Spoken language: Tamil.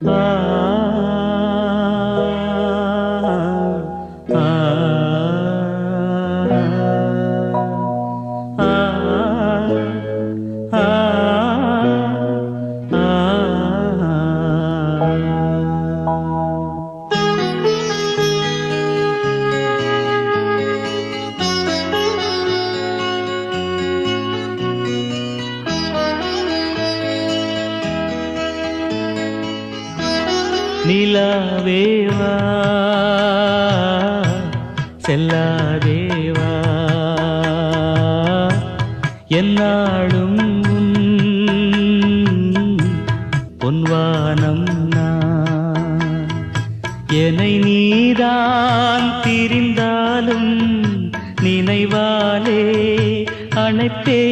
ஆ ஆ ஆ ஆ நிலாவேவா செல்லாதேவா என்னாலும் பொன்வானம் நான் என்னை நீதான் திரிந்தாலும் நினைவாலே அணைப்பே